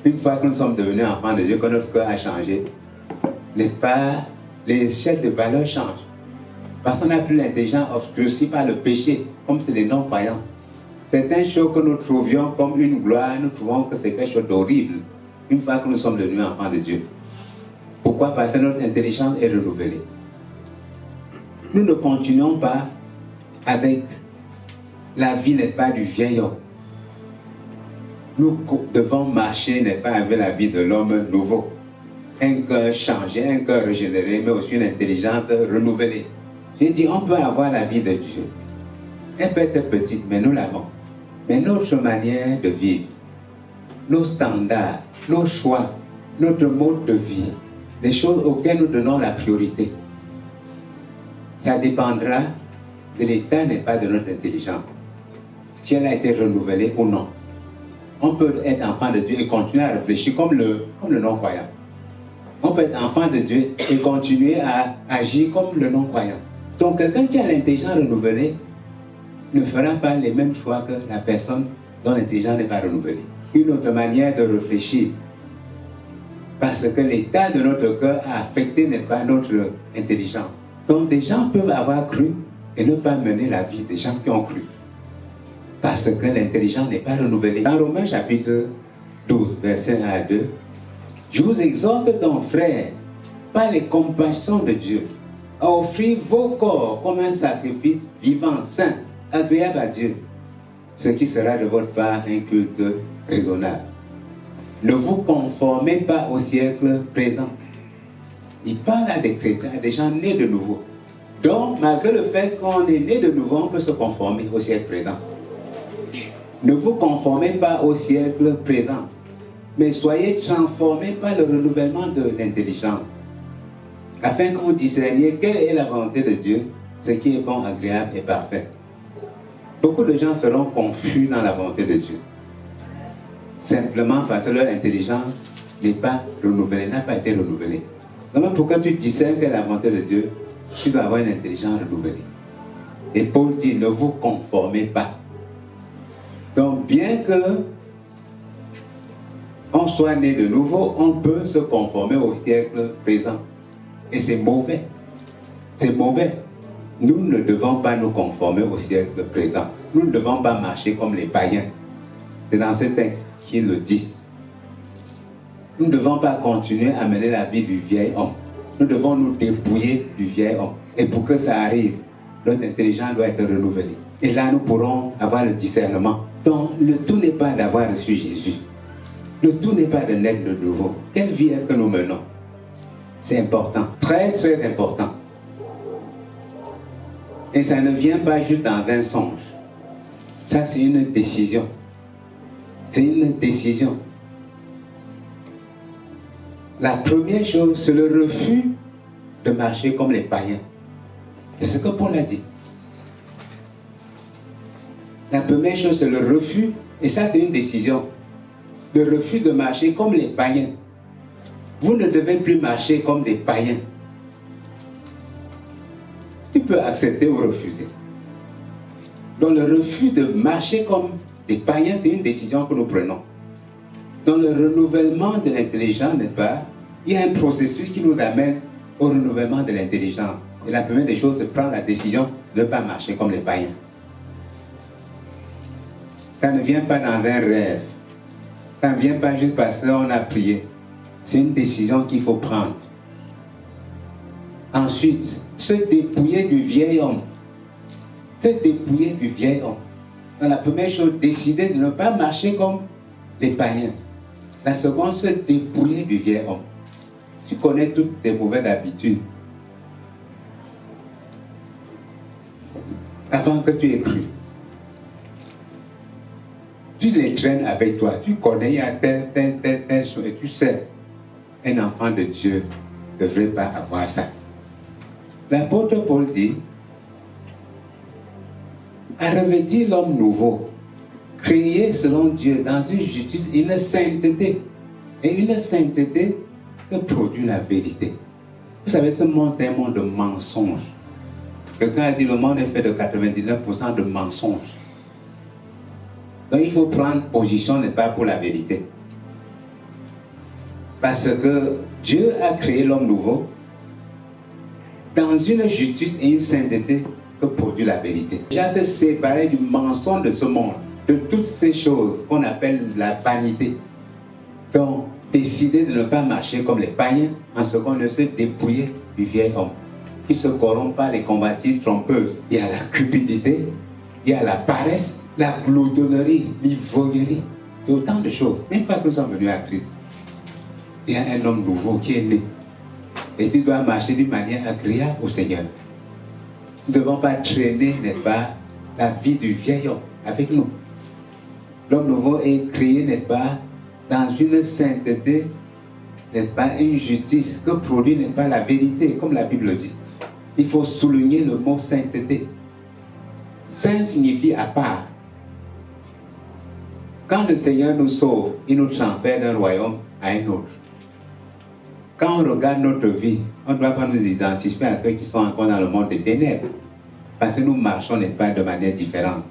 Une fois que nous sommes devenus enfants de Dieu, que notre cœur a changé, n'est-ce pas, les échelles de valeur changent. Parce qu'on n'a plus l'intelligence obscurcie par le péché, comme c'est les non-croyants. Certaines choses que nous trouvions comme une gloire, nous trouvons que c'est quelque chose d'horrible, une fois que nous sommes devenus enfants de Dieu. Pourquoi? Parce que notre intelligence est renouvelée. Nous ne continuons pas avec la vie, n'est-ce pas, du vieil homme. Nous devons marcher, n'est-ce pas, avec la vie de l'homme nouveau. Un cœur changé, un cœur régénéré, mais aussi une intelligence renouvelée. J'ai dit, on peut avoir la vie de Dieu. Elle peut être petite, mais nous l'avons. Mais notre manière de vivre, nos standards, nos choix, notre mode de vie, les choses auxquelles nous donnons la priorité, ça dépendra de l'état, n'est pas de notre intelligence. Si elle a été renouvelée ou non. On peut être enfant de Dieu et continuer à réfléchir comme le non-croyant. On peut être enfant de Dieu et continuer à agir comme le non-croyant. Donc quelqu'un qui a l'intelligence renouvelée ne fera pas les mêmes choix que la personne dont l'intelligence n'est pas renouvelée. Une autre manière de réfléchir. Parce que l'état de notre cœur a affecté, n'est pas, notre intelligence. Donc des gens peuvent avoir cru et ne pas mener la vie des gens qui ont cru. Parce que l'intelligence n'est pas renouvelée. Dans Romains chapitre 12, versets 1 à 2, je vous exhorte donc, frères, par les compassions de Dieu, à offrir vos corps comme un sacrifice vivant, saint, agréable à Dieu, ce qui sera de votre part un culte raisonnable. Ne vous conformez pas au siècle présent. Il parle à des chrétiens, à des gens nés de nouveau. Donc, malgré le fait qu'on est né de nouveau, on peut se conformer au siècle présent. Ne vous conformez pas au siècle présent, mais soyez transformés par le renouvellement de l'intelligence, afin que vous discerniez quelle est la volonté de Dieu, ce qui est bon, agréable et parfait. Beaucoup de gens seront confus dans la volonté de Dieu, simplement parce que leur intelligence n'est pas renouvelée, n'a pas été renouvelée. Donc, pour que tu discernes quelle est la volonté de Dieu, tu dois avoir une intelligence renouvelée. Et Paul dit, ne vous conformez pas. Donc, bien que on soit né de nouveau, on peut se conformer au siècle présent. Et c'est mauvais. C'est mauvais. Nous ne devons pas nous conformer au siècle présent. Nous ne devons pas marcher comme les païens. C'est dans ce texte qu'il le dit. Nous ne devons pas continuer à mener la vie du vieil homme. Nous devons nous dépouiller du vieil homme. Et pour que ça arrive, notre intelligence doit être renouvelée. Et là, nous pourrons avoir le discernement. Donc, le tout n'est pas d'avoir reçu Jésus. Le tout n'est pas de naître de nouveau. Quelle vie est-ce que nous menons? C'est important, très très important. Et ça ne vient pas juste dans un songe. Ça, c'est une décision. C'est une décision. La première chose, c'est le refus de marcher comme les païens. C'est ce que Paul a dit. La première chose, c'est le refus, et ça, c'est une décision. Le refus de marcher comme les païens. Vous ne devez plus marcher comme des païens. Tu peux accepter ou refuser. Donc le refus de marcher comme des païens, c'est une décision que nous prenons. Dans le renouvellement de l'intelligence, n'est-ce pas, il y a un processus qui nous amène au renouvellement de l'intelligence. Et la première des choses, c'est de prendre la décision de ne pas marcher comme les païens. Ça ne vient pas dans un rêve. Ça ne vient pas juste parce qu'on a prié. C'est une décision qu'il faut prendre. Ensuite, se dépouiller du vieil homme. Se dépouiller du vieil homme. Dans la première chose, décider de ne pas marcher comme les païens. La seconde, se dépouiller du vieil homme. Tu connais toutes tes mauvaises habitudes. Avant que tu aies cru. Tu les traînes avec toi. Tu connais, il y a telle chose. Et tu sais, un enfant de Dieu ne devrait pas avoir ça. L'apôtre Paul dit, à revêtir l'homme nouveau, créé selon Dieu dans une justice, une sainteté. Et une sainteté que produit la vérité. Vous savez, ce monde est un monde de mensonges. Quelqu'un a dit le monde est fait de 99% de mensonges. Donc il faut prendre position, n'est-ce pas, pour la vérité. Parce que Dieu a créé l'homme nouveau dans une justice et une sainteté que produit la vérité. Il a se séparer du mensonge de ce monde, de toutes ces choses qu'on appelle la vanité. Donc, décider de ne pas marcher comme les païens, en ce qu'on ne se dépouiller du vieil homme, qui se corrompt par les combattives trompeuses. Il y a la cupidité, il y a la paresse, la gloutonnerie, l'ivrognerie, c'est autant de choses. Une fois que nous sommes venus à Christ, il y a un homme nouveau qui est né. Et tu dois marcher d'une manière agréable au Seigneur. Nous ne devons pas traîner, n'est-ce pas, la vie du vieil homme avec nous. L'homme nouveau est créé, n'est-ce pas, dans une sainteté, n'est-ce pas, une justice que produit, n'est-ce pas, la vérité, comme la Bible dit. Il faut souligner le mot sainteté. Saint signifie à part. Quand le Seigneur nous sauve, il nous transfère d'un royaume à un autre. Quand on regarde notre vie, on ne doit pas nous identifier à ceux qui sont encore dans le monde des ténèbres. Parce que nous marchons, n'est-ce pas, de manière différente.